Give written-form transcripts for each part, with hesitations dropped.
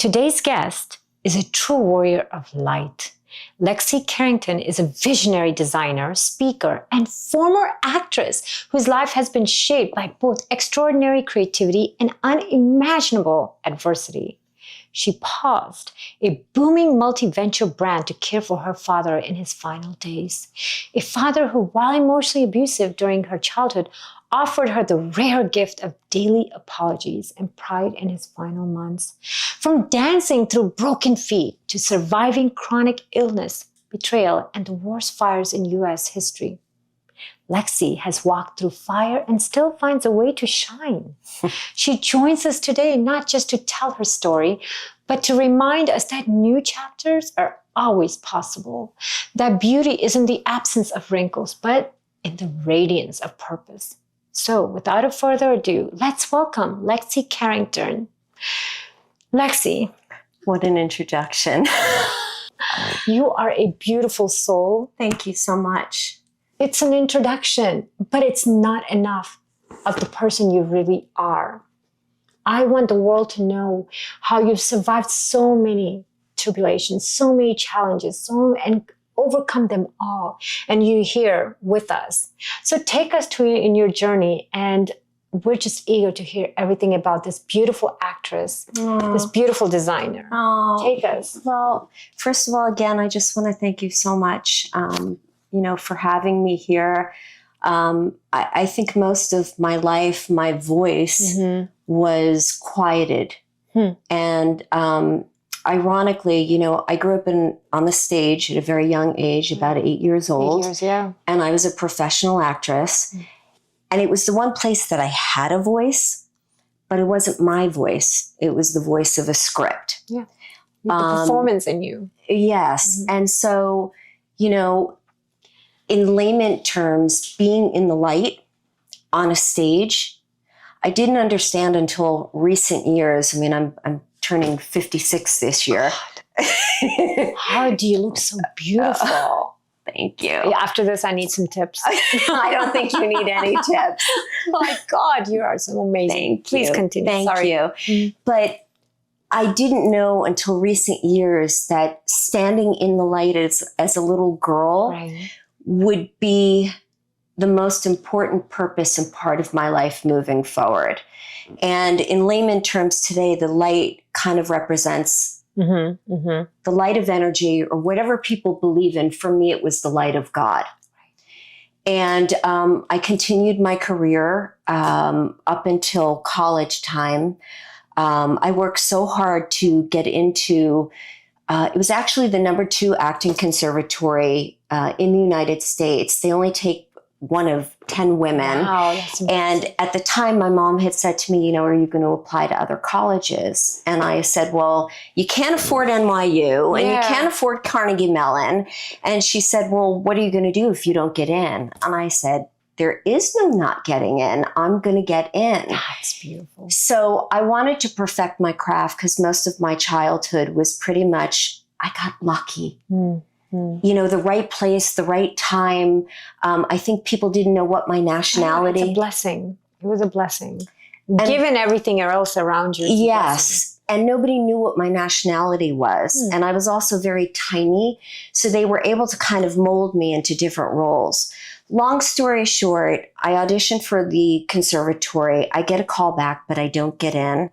Today's guest is a true warrior of light. Lexi Carington is a visionary designer, speaker, and former actress whose life has been shaped by both extraordinary creativity and unimaginable adversity. She paused a booming multi-venture brand to care for her father in his final days. A father who, while emotionally abusive during her childhood, offered her the rare gift of daily apologies and pride in his final months. From dancing through broken feet to surviving chronic illness, betrayal, and the worst fires in U.S. history, Lexi has walked through fire and still finds a way to shine. She joins us today not just to tell her story, but to remind us that new chapters are always possible, that beauty is in the absence of wrinkles, but in the radiance of purpose. So, without further ado, let's welcome Lexi Carington. Lexi. What an introduction. You are a beautiful soul. Thank you so much. It's an introduction, but it's not enough of the person you really are. I want the world to know how you've survived so many tribulations, so many challenges, and overcome them all. And you're here with us. So take us in your journey, and we're just eager to hear everything about this beautiful actress, this beautiful designer. Take us. Well, first of all, again, I just want to thank you so much, for having me here. I think most of my life, my voice was quieted. And ironically, I grew up on the stage at a very young age, about 8 years old. 8 years, yeah. And I was a professional actress. And it was the one place that I had a voice, but it wasn't my voice. It was the voice of a script. Yeah. The performance in you. Yes. And so, in layman terms, being in the light on a stage, I didn't understand until recent years. I mean, I'm turning 56 this year. How do you look so beautiful? Thank you. Yeah, after this, I need some tips. I don't think you need any tips. Oh my God, you are so amazing. Please continue. Thank you. But I didn't know until recent years that standing in the light as a little girl would be the most important purpose and part of my life moving forward. And in layman terms today, the light kind of represents the light of energy, or whatever people believe in. For me, it was the light of God. And I continued my career up until college time. I worked so hard to get into, it was actually the #2 acting conservatory in the United States. They only take one of 10 women. Wow, that's amazing. And at the time, my mom had said to me, are you going to apply to other colleges? And I said, well, you can't afford NYU and you can't afford Carnegie Mellon. And she said, well, what are you going to do if you don't get in? And I said, there is no not getting in. I'm going to get in. That's beautiful. So I wanted to perfect my craft because most of my childhood was pretty much, I got lucky. The right place, the right time. I think people didn't know what my nationality. It's a blessing. It was a blessing. Given everything else around you. Yes. And nobody knew what my nationality was. And I was also very tiny. So they were able to kind of mold me into different roles. Long story short, I auditioned for the conservatory. I get a call back, but I don't get in.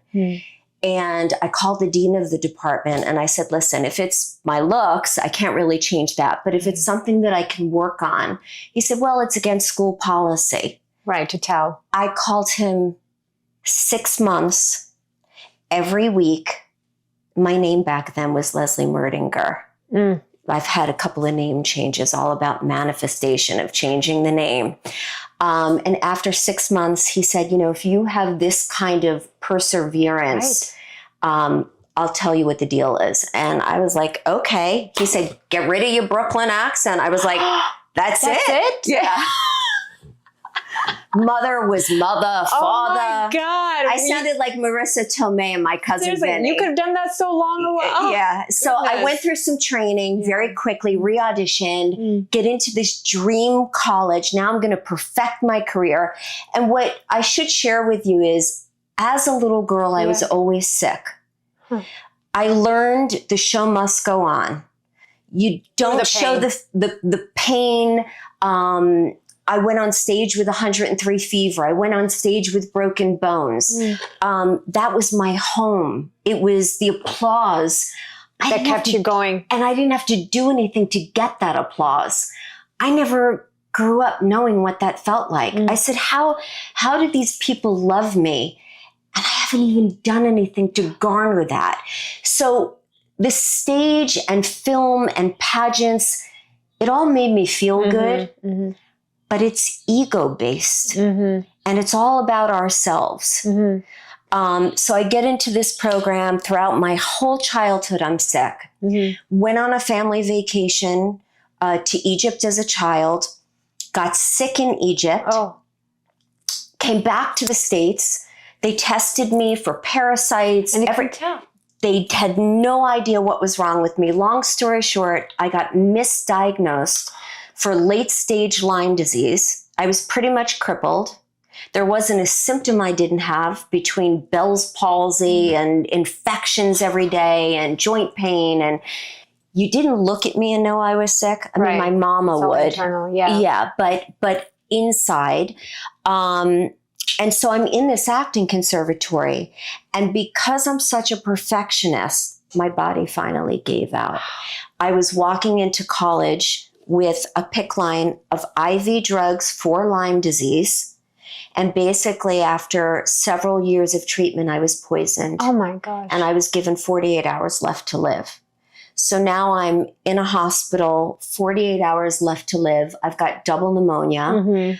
And I called the dean of the department and I said, listen, if it's my looks, I can't really change that. But if it's something that I can work on, he said, well, it's against school policy. Right, to tell. I called him 6 months every week. My name back then was Leslie Merdinger. I've had a couple of name changes, all about manifestation of changing the name. And after 6 months, he said, if you have this kind of perseverance, I'll tell you what the deal is. And I was like, okay. He said, get rid of your Brooklyn accent. I was like, that's it? Yeah. Mother was mother, father. Oh my God. I sounded like Marissa Tomei and my cousin Vinny. You could have done that so long ago. Yeah. So I went through some training very quickly, re-auditioned, get into this dream college. Now I'm going to perfect my career. And what I should share with you is, as a little girl, I was always sick. I learned the show must go on. You don't show the pain. I went on stage with 103 fever. I went on stage with broken bones. That was my home. It was the applause that kept you going. And I didn't have to do anything to get that applause. I never grew up knowing what that felt like. I said, how did these people love me? And I haven't even done anything to garner that. So the stage and film and pageants, it all made me feel good, but it's ego-based. And it's all about ourselves. So I get into this program. Throughout my whole childhood, I'm sick. Went on a family vacation to Egypt as a child, got sick in Egypt, came back to the States. They tested me for parasites. And they had no idea what was wrong with me. Long story short, I got misdiagnosed for late stage Lyme disease. I was pretty much crippled. There wasn't a symptom I didn't have between Bell's palsy and infections every day and joint pain. And you didn't look at me and know I was sick. I mean, my mama would. Internal, yeah. Yeah, but inside. And so I'm in this acting conservatory. And because I'm such a perfectionist, my body finally gave out. I was walking into college with a PICC line of IV drugs for Lyme disease. And basically, after several years of treatment, I was poisoned. Oh my gosh. And I was given 48 hours left to live. So now I'm in a hospital, 48 hours left to live. I've got double pneumonia.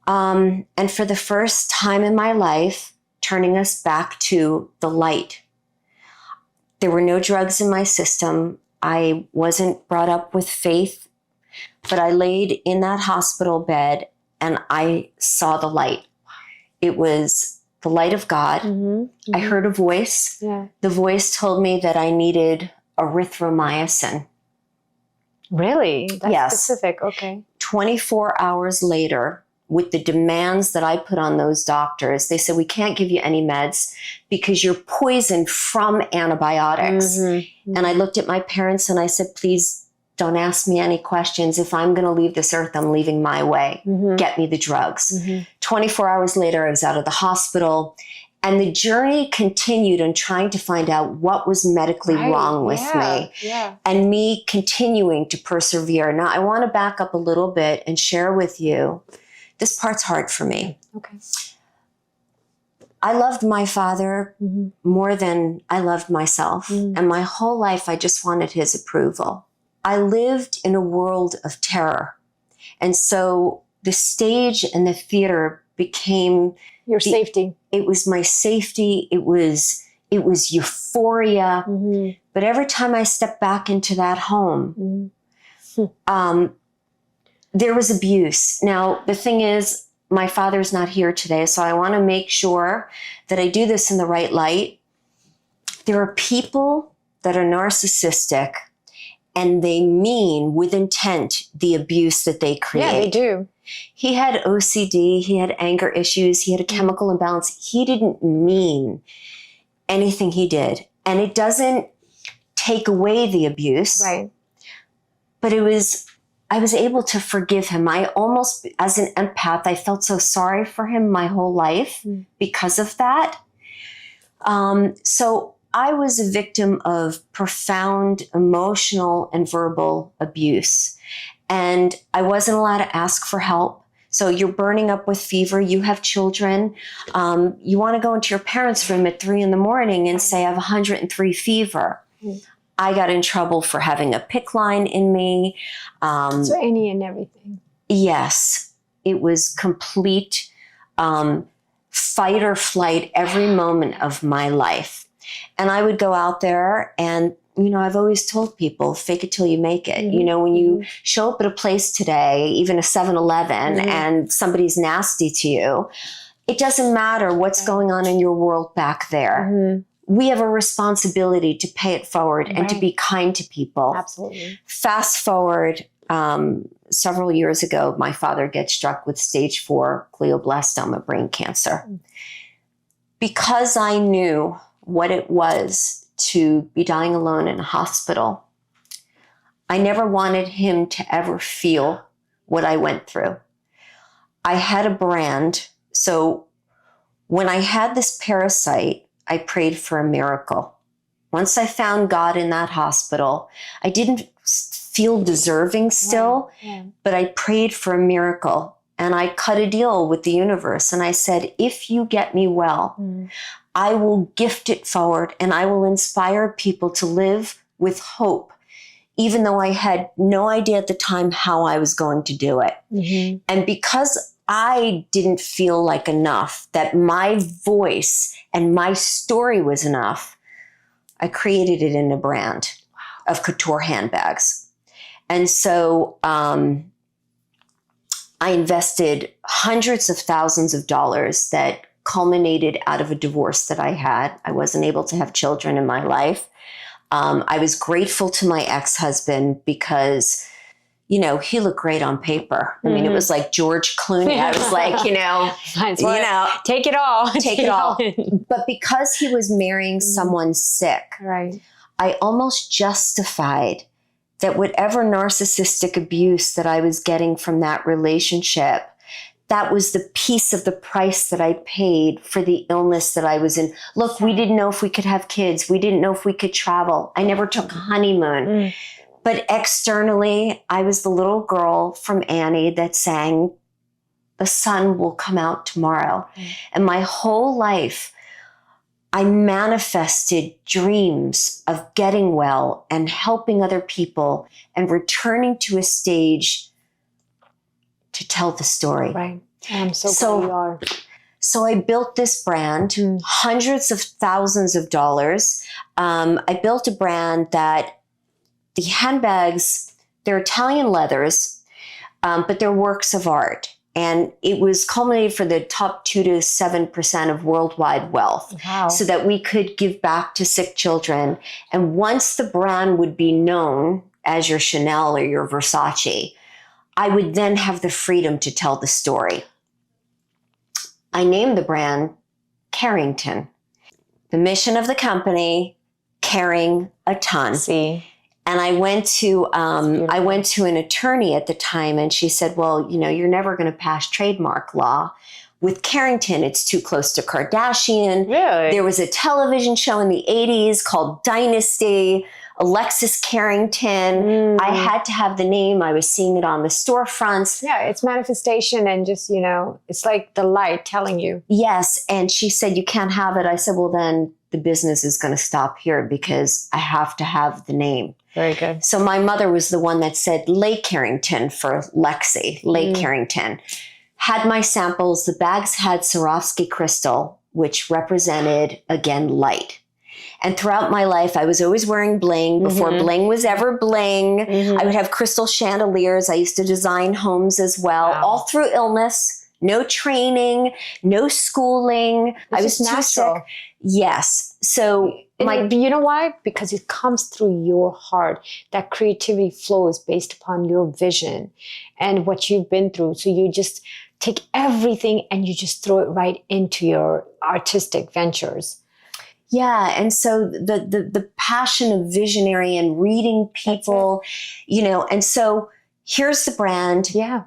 And for the first time in my life, turning us back to the light. There were no drugs in my system. I wasn't brought up with faith, but I laid in that hospital bed and I saw the light. It was the light of God. I heard a voice. The voice told me that I needed erythromycin. Really? That's Yes. specific. Okay. 24 hours later, with the demands that I put on those doctors, they said, we can't give you any meds because you're poisoned from antibiotics. And I looked at my parents and I said, please don't ask me any questions. If I'm going to leave this earth, I'm leaving my way. Get me the drugs. 24 hours later, I was out of the hospital. And the journey continued in trying to find out what was medically wrong with me. And me continuing to persevere. Now, I want to back up a little bit and share with you. This part's hard for me. Okay. I loved my father more than I loved myself. And my whole life, I just wanted his approval. I lived in a world of terror. And so the stage and the theater became your safety. It was my safety. It was euphoria. But every time I stepped back into that home, there was abuse. Now, the thing is, my father's not here today, so I want to make sure that I do this in the right light. There are people that are narcissistic and they mean with intent the abuse that they create. Yeah, they do. He had OCD, he had anger issues, he had a chemical imbalance. He didn't mean anything he did. And it doesn't take away the abuse. Right. But I was able to forgive him. I almost, as an empath, I felt so sorry for him my whole life because of that. So I was a victim of profound emotional and verbal abuse. And I wasn't allowed to ask for help. So you're burning up with fever, you have children. You want to go into your parents' room at 3 a.m. and say, I have 103 fever. I got in trouble for having a PICC line in me. So any and everything. Yes, it was complete fight or flight every moment of my life. And I would go out there and, I've always told people, fake it till you make it. When you show up at a place today, even a 7-Eleven, and somebody's nasty to you, it doesn't matter what's going on in your world back there. We have a responsibility to pay it forward and to be kind to people. Absolutely. Fast forward, several years ago, my father gets struck with stage 4 glioblastoma brain cancer. Because I knew what it was to be dying alone in a hospital, I never wanted him to ever feel what I went through. I had a brand. So when I had this parasite, I prayed for a miracle. Once I found God in that hospital, I didn't feel deserving still, but I prayed for a miracle. And I cut a deal with the universe. And I said, if you get me well, I will gift it forward and I will inspire people to live with hope, even though I had no idea at the time how I was going to do it. Mm-hmm. And because I didn't feel like enough, that my voice and my story was enough, I created it in a brand of couture handbags. And so I invested hundreds of thousands of dollars that culminated out of a divorce that I had. I wasn't able to have children in my life. I was grateful to my ex-husband because, you know, he looked great on paper. I mean, it was like George Clooney. I was like, take it all. Take it all. But because he was marrying someone sick, I almost justified that whatever narcissistic abuse that I was getting from that relationship, that was the piece of the price that I paid for the illness that I was in. Look, we didn't know if we could have kids. We didn't know if we could travel. I never took a honeymoon. But externally, I was the little girl from Annie that sang, "The sun will come out tomorrow." And my whole life, I manifested dreams of getting well and helping other people and returning to a stage to tell the story. Right. I'm so glad you are. So I built this brand, hundreds of thousands of dollars. I built a brand that the handbags, they're Italian leathers, but they're works of art. And it was culminated for the top 2 to 7% of worldwide wealth. Wow. So that we could give back to sick children. And once the brand would be known as your Chanel or your Versace, I would then have the freedom to tell the story. I named the brand Carington. The mission of the company, caring a ton. See. And I went to an attorney at the time, and she said, well, you know, you're never going to pass trademark law. With Carington, it's too close to Kardashian. Really? There was a television show in the 80s called Dynasty, Alexis Carington. I had to have the name. I was seeing it on the storefronts. Yeah, it's manifestation and just, you know, it's like the light telling you. Yes. And she said, you can't have it. I said, well, then the business is going to stop here because I have to have the name. Very good. So my mother was the one that said Lay Carington for Lexi, Lay Carington. Had my samples. The bags had Swarovski crystal, which represented, again, light. And throughout my life, I was always wearing bling before bling was ever bling. I would have crystal chandeliers. I used to design homes as well, all through illness, no training, no schooling. I was too sick. Yes. So you know why? Because it comes through your heart. That creativity flows based upon your vision and what you've been through. So you just take everything and you just throw it right into your artistic ventures. Yeah. And so the passion of visionary and reading people, you know, and so here's the brand. Yeah.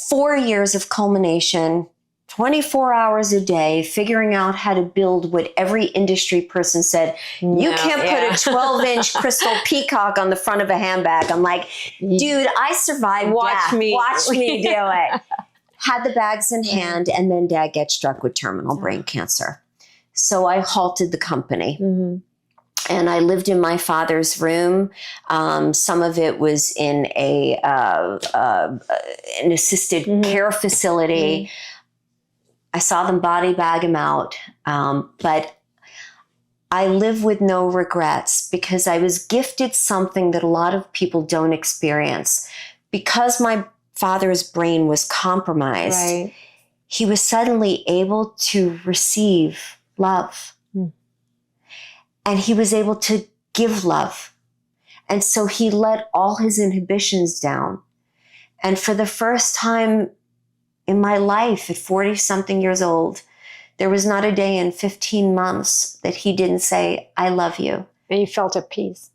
4 years of culmination, 24 hours a day, figuring out how to build what every industry person said. You can't put a 12-inch crystal peacock on the front of a handbag. I'm like, dude, I survived Watch death. me. Watch me do it. Had the bags in hand, and then Dad gets struck with terminal brain cancer. So I halted the company. And I lived in my father's room. Some of it was in an assisted care facility. I saw them body bag him out. But I live with no regrets because I was gifted something that a lot of people don't experience. Because my father's brain was compromised, he was suddenly able to receive love. And he was able to give love. And so he let all his inhibitions down. And for the first time in my life at 40-something years old, there was not a day in 15 months that he didn't say, I love you. And you felt at peace.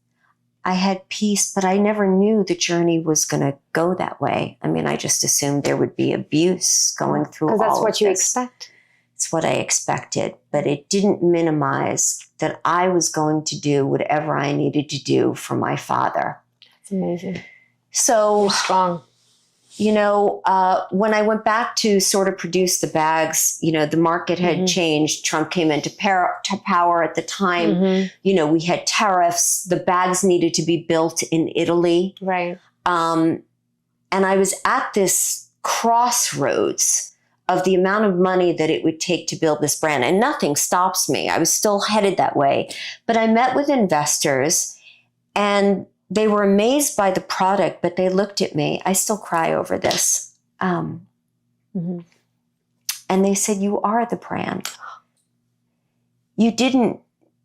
I had peace, but I never knew the journey was going to go that way. I mean, I just assumed there would be abuse going through all of this. Because that's what you expect. It's what I expected, but it didn't minimize that I was going to do whatever I needed to do for my father. That's amazing. So you're strong. When I went back to sort of produce the bags, the market had changed. Trump came into power at the time. We had tariffs. The bags needed to be built in Italy. Right. And I was at this crossroads of the amount of money that it would take to build this brand. And nothing stops me. I was still headed that way. But I met with investors, and they were amazed by the product, but they looked at me. I still cry over this. And they said, you are the brand. The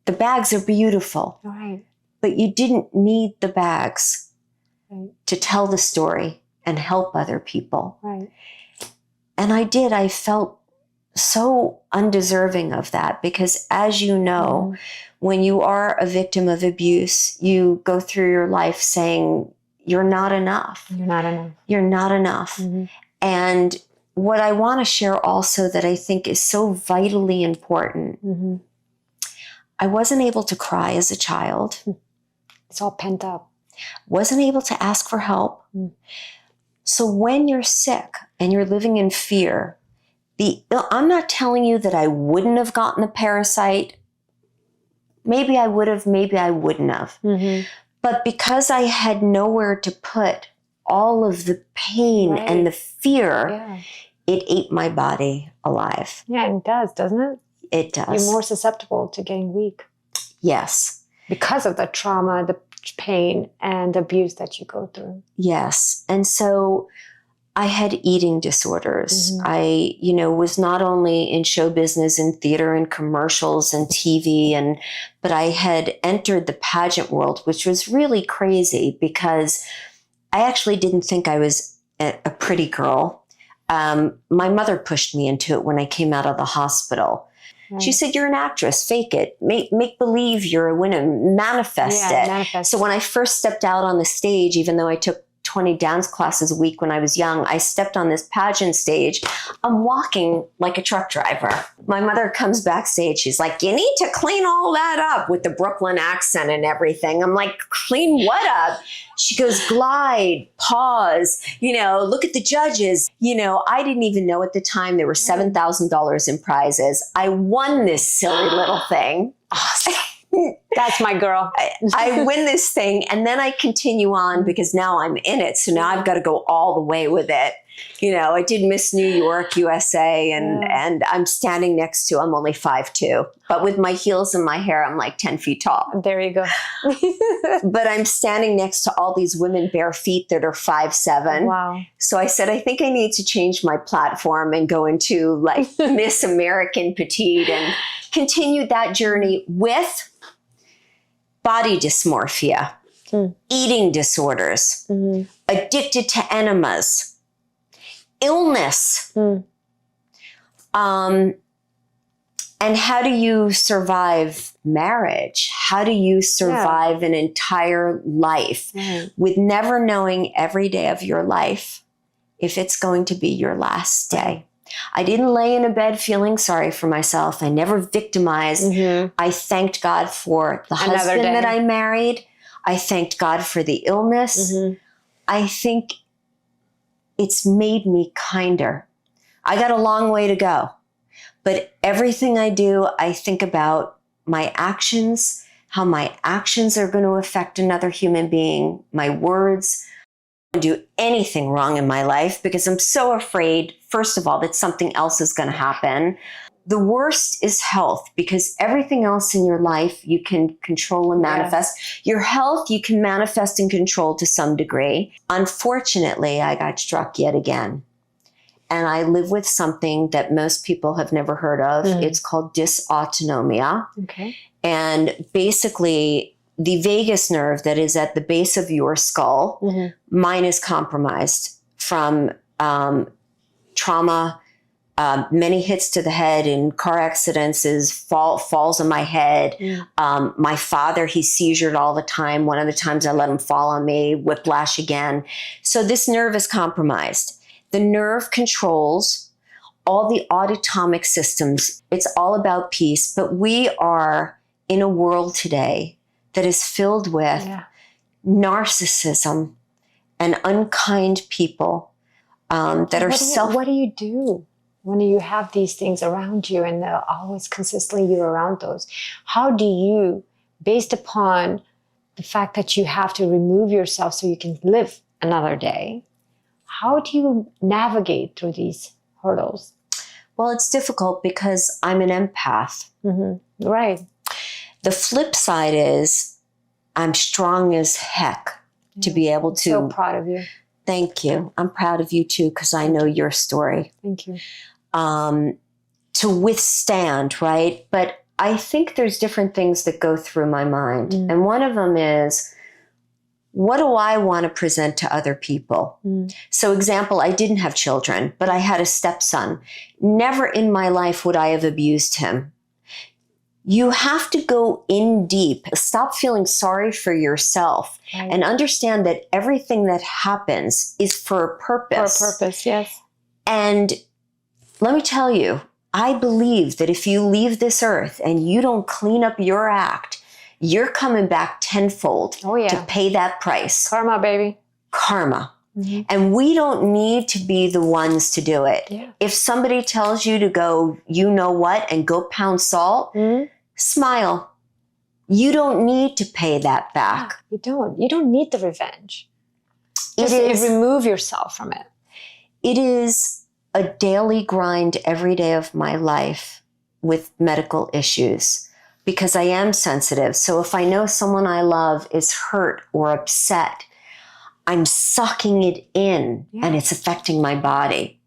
bags are beautiful, right, but you didn't need the bags to tell the story and help other people. Right. And I did. I felt so undeserving of that because, as you know, when you are a victim of abuse, you go through your life saying, you're not enough. You're not enough. You're not enough. And what I want to share also that I think is so vitally important, I wasn't able to cry as a child. It's all pent up. Wasn't able to ask for help. So when you're sick and you're living in fear, I'm not telling you that I wouldn't have gotten the parasite. Maybe I would have, maybe I wouldn't have. But because I had nowhere to put all of the pain and the fear, it ate my body alive. Yeah, it does, doesn't it? It does. You're more susceptible to getting weak. Yes. Because of the trauma, the pain, and the abuse that you go through. Yes. And so I had eating disorders. I, was not only in show business and theater and commercials and TV, but I had entered the pageant world, which was really crazy because I actually didn't think I was a pretty girl. My mother pushed me into it when I came out of the hospital. Right. She said, you're an actress, fake it, make believe you're a winner, manifest it. Manifest. So when I first stepped out on the stage, even though I took 20 dance classes a week when I was young, I stepped on this pageant stage. I'm walking like a truck driver. My mother comes backstage. She's like, you need to clean all that up with the Brooklyn accent and everything. I'm like, clean what up? She goes, glide, pause, look at the judges. I didn't even know at the time there were $7,000 in prizes. I won this silly little thing. Awesome. That's my girl. I win this thing, and then I continue on because now I'm in it. So now I've got to go all the way with it. I did Miss New York, USA, and I'm standing next to, I'm only 5'2", but with my heels and my hair, I'm like 10 feet tall. There you go. But I'm standing next to all these women bare feet that are 5'7". Wow. So I said, I think I need to change my platform and go into like Miss American Petite and continue that journey with body dysmorphia, eating disorders, addicted to enemas, illness. And how do you survive marriage? How do you survive an entire life with never knowing every day of your life if it's going to be your last day? I didn't lay in a bed feeling sorry for myself. I never victimized. I thanked God for the husband that I married. I thanked God for the illness. I think it's made me kinder. I got a long way to go. But everything I do, I think about my actions, how my actions are going to affect another human being, my words. I don't do anything wrong in my life because I'm so afraid, first of all, that something else is going to happen. The worst is health, because everything else in your life you can control and manifest. Your health you can manifest and control to some degree. Unfortunately, I got struck yet again. And I live with something that most people have never heard of. It's called dysautonomia. Okay. And basically, the vagus nerve that is at the base of your skull, mine is compromised from trauma, Many hits to the head in car accidents, falls on my head. My father, he seizured all the time. One of the times I let him fall on me, whiplash again. So this nerve is compromised. The nerve controls all the autonomic systems. It's all about peace. But we are in a world today that is filled with narcissism and unkind people that are What do you do when you have these things around you and always consistently you're around those? How do you, based upon the fact that you have to remove yourself so you can live another day, how do you navigate through these hurdles? Well, it's difficult because I'm an empath. Mm-hmm. Right. The flip side is I'm strong as heck to be able to. So proud of you. Thank you. I'm proud of you too, because I know your story. Thank you. To withstand, right? But I think there's different things that go through my mind. And one of them is, what do I want to present to other people? So example, I didn't have children, but I had a stepson. Never in my life would I have abused him. You have to go in deep. Stop feeling sorry for yourself and understand that everything that happens is for a purpose. For a purpose, yes. And let me tell you, I believe that if you leave this earth and you don't clean up your act, you're coming back tenfold to pay that price. Karma, baby. Karma. And we don't need to be the ones to do it. If somebody tells you to go, you know what, and go pound salt, smile. You don't need to pay that back. You don't. You don't need the revenge. Just remove yourself from it. It is a daily grind every day of my life with medical issues because I am sensitive. So if I know someone I love is hurt or upset, I'm sucking it in and it's affecting my body.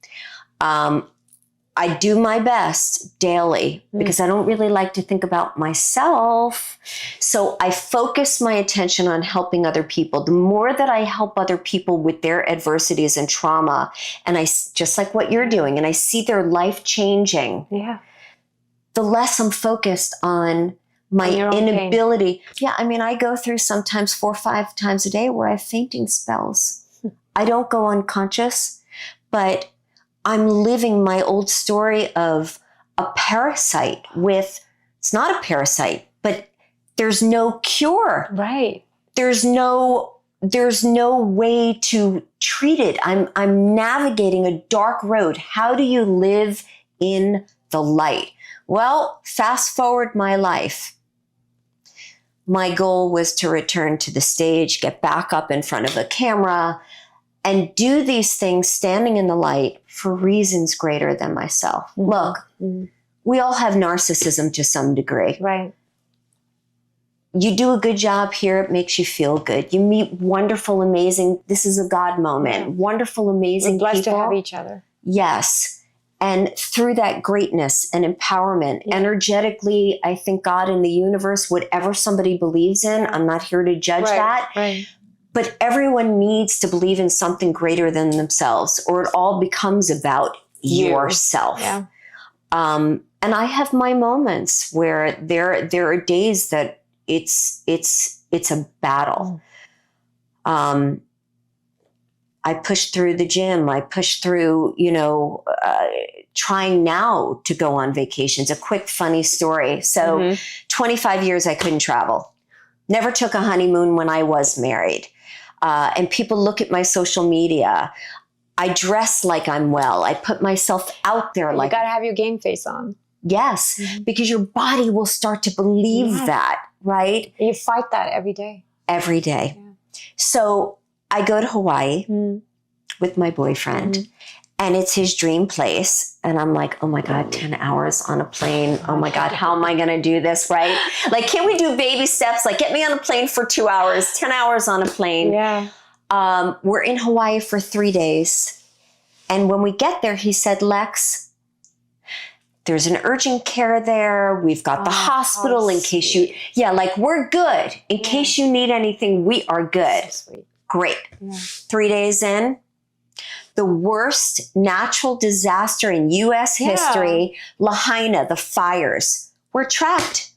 I do my best daily because I don't really like to think about myself. So I focus my attention on helping other people. The more that I help other people with their adversities and trauma, and I, just like what you're doing, and I see their life changing, the less I'm focused on my inability. Yeah, I mean, I go through sometimes 4 or 5 times a day where I have fainting spells. I don't go unconscious, but I'm living my old story of a parasite with, it's not a parasite, but there's no cure. Right. There's no way to treat it. I'm navigating a dark road. How do you live in the light? Well, fast forward my life. My goal was to return to the stage, get back up in front of a camera, and do these things standing in the light for reasons greater than myself. Look, we all have narcissism to some degree. Right. You do a good job here, it makes you feel good. You meet wonderful, amazing, this is a God moment, wonderful, amazing people. We're blessed to have each other. Yes. And through that greatness and empowerment, energetically, I think God and the universe, whatever somebody believes in, I'm not here to judge that. Right. But everyone needs to believe in something greater than themselves, or it all becomes about yourself. Yeah. And I have my moments where there are days that it's a battle. I push through the gym. I push through, trying now to go on vacations. A quick, funny story. So 25 years I couldn't travel. Never took a honeymoon when I was married. And people look at my social media. I dress like I'm well. I put myself out there like. You got to have your game face on. Yes, because your body will start to believe that, right? You fight that every day. Every day. Yeah. So I go to Hawaii with my boyfriend, and it's his dream place. And I'm like, oh my God, 10 hours on a plane. Oh my God, how am I going to do this, right? Like, can we do baby steps? Like, get me on a plane for 2 hours, 10 hours on a plane. Yeah. We're in Hawaii for 3 days. And when we get there, he said, Lex, there's an urgent care there. We've got the hospital in case you, we're good. In case you need anything, we are good. So sweet. Great. Yeah. 3 days in, The worst natural disaster in U.S. history, Lahaina, the fires. We're trapped.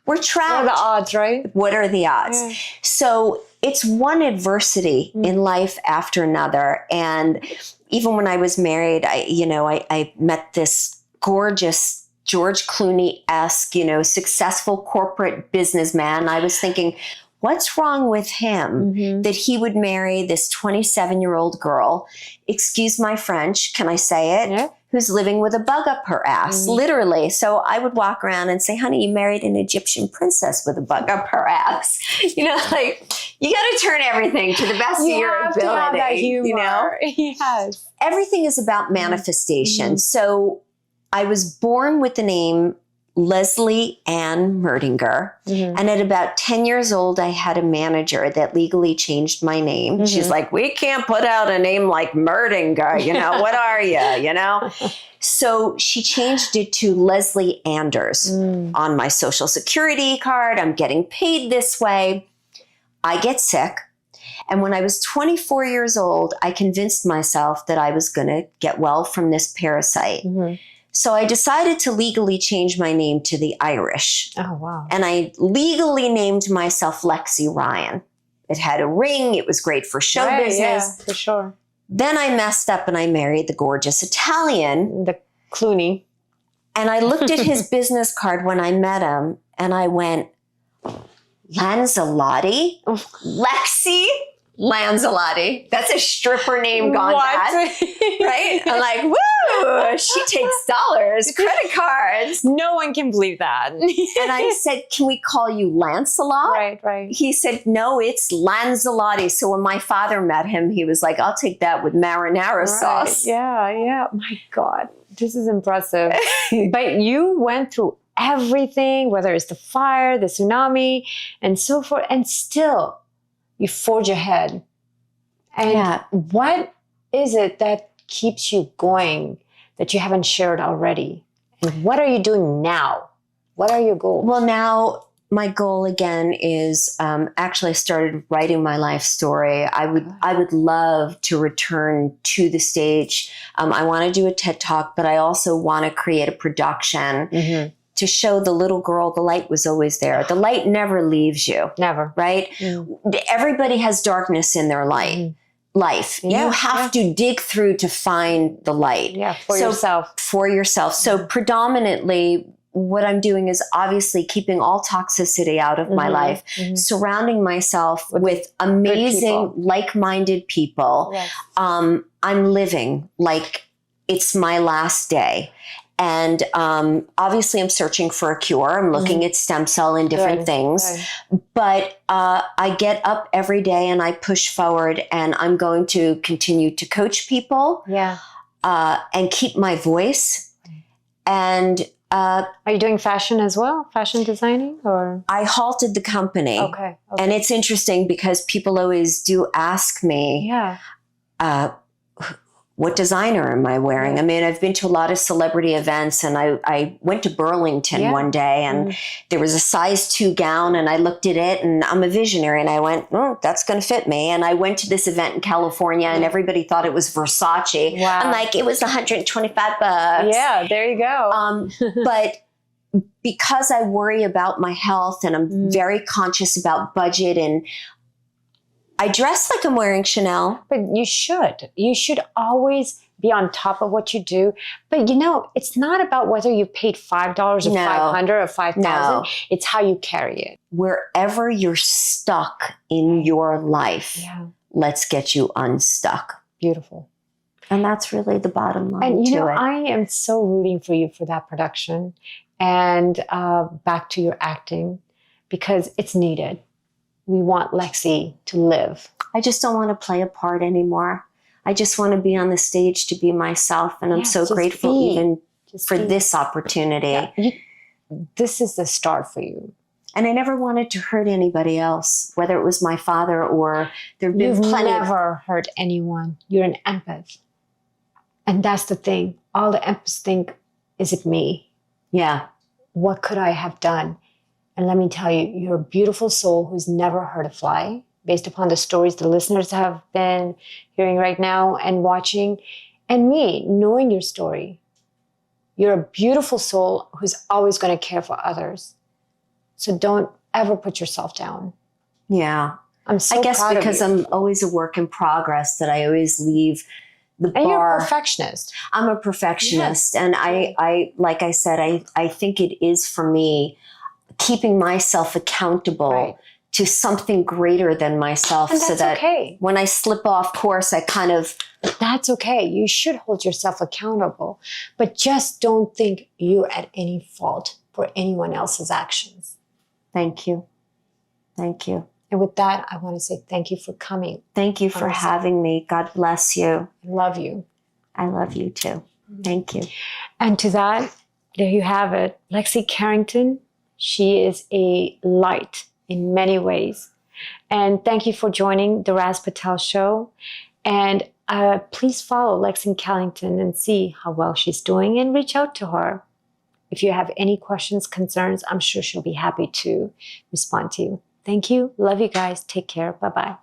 We're trapped. What are the odds, right? What are the odds? Yeah. So it's one adversity in life after another. And even when I was married, I met this gorgeous George Clooney-esque, successful corporate businessman. I was thinking, what's wrong with him that he would marry this 27-year-old girl, excuse my French, can I say it? Yeah. Who's living with a bug up her ass, literally. So I would walk around and say, honey, you married an Egyptian princess with a bug up her ass. You got to turn everything to the best of your ability. You have to have that humor. Yes. Everything is about manifestation. So I was born with the name Leslie Ann Merdinger. And at about 10 years old, I had a manager that legally changed my name. She's like, we can't put out a name like Merdinger. What are you? So she changed it to Leslie Anders on my social security card. I'm getting paid this way. I get sick. And when I was 24 years old, I convinced myself that I was going to get well from this parasite. So I decided to legally change my name to the Irish. Oh, wow. And I legally named myself Lexi Ryan. It had a ring. It was great for show business. Yeah, for sure. Then I messed up and I married the gorgeous Italian. The Clooney. And I looked at his business card when I met him and I went, Lanzalotti? Lexi Lanzalotti. That's a stripper name gone bad. Right? I'm like, woo, she takes dollars, credit cards. No one can believe that. And I said, can we call you Lancelot? Right. He said, no, it's Lanzalotti. So when my father met him, he was like, I'll take that with marinara sauce. Yeah. My God, this is impressive. But you went through everything, whether it's the fire, the tsunami, and so forth, and still you forge ahead. And what is it that keeps you going that you haven't shared already? And what are you doing now? What are your goals? Well, now my goal again is actually I started writing my life story. I would love to return to the stage. I want to do a TED Talk, but I also want to create a production to show the little girl the light was always there. The light never leaves you. Never. Right? Everybody has darkness in their life. Yeah, you have to dig through to find the light. Yeah, for yourself. So predominantly what I'm doing is obviously keeping all toxicity out of my life, surrounding myself with amazing, like-minded people. Yes. I'm living like it's my last day. And obviously, I'm searching for a cure. I'm looking at stem cell and different things. But I get up every day and I push forward. And I'm going to continue to coach people and keep my voice. And are you doing fashion as well? Fashion designing? Or I halted the company. Okay. And it's interesting because people always do ask me, what designer am I wearing? I mean, I've been to a lot of celebrity events and I went to Burlington one day and there was a size 2 gown and I looked at it and I'm a visionary and I went, oh, that's going to fit me. And I went to this event in California and everybody thought it was Versace. Wow. I'm like, it was $125. Yeah, there you go. But because I worry about my health and I'm very conscious about budget and I dress like I'm wearing Chanel. But you should. You should always be on top of what you do. But it's not about whether you paid $5 or $500 or $5,000. No. It's how you carry it. Wherever you're stuck in your life, let's get you unstuck. Beautiful. And that's really the bottom line and, to it. I am so rooting for you for that production and back to your acting because it's needed. We want Lexi to live. I just don't want to play a part anymore. I just want to be on the stage to be myself. And I'm so grateful even for this opportunity. Yeah, this is the start for you. And I never wanted to hurt anybody else, whether it was my father or there have been You've plenty never hurt anyone. You're an empath. And that's the thing. All the empaths think, is it me? Yeah. What could I have done? And let me tell you, you're a beautiful soul who's never hurt a fly. based upon the stories the listeners have been hearing right now and watching, and me knowing your story. You're a beautiful soul who's always going to care for others. So don't ever put yourself down. Yeah. I'm so I guess proud because of you. I'm always a work in progress, that I always leave the And bar. you're a perfectionist. I'm a perfectionist. Yes. And I, like I said, I think it is for me keeping myself accountable Right. to something greater than myself. And so that's that okay. when I slip off course, I kind of, That's okay. You should hold yourself accountable, but just don't think you're at any fault for anyone else's actions. thank you. Thank you. And with that, I want to say thank you for coming. Thank you for Awesome. having me. God bless you. I love you. I love you too. Thank you. And to that, there you have it. Lexi Carington, she is a light in many ways. And thank you for joining the Raz Patel Show. And please follow Lexi Carington and see how well she's doing and reach out to her. If you have any questions, concerns, I'm sure she'll be happy to respond to you. Thank you. Love you guys. Take care. Bye-bye.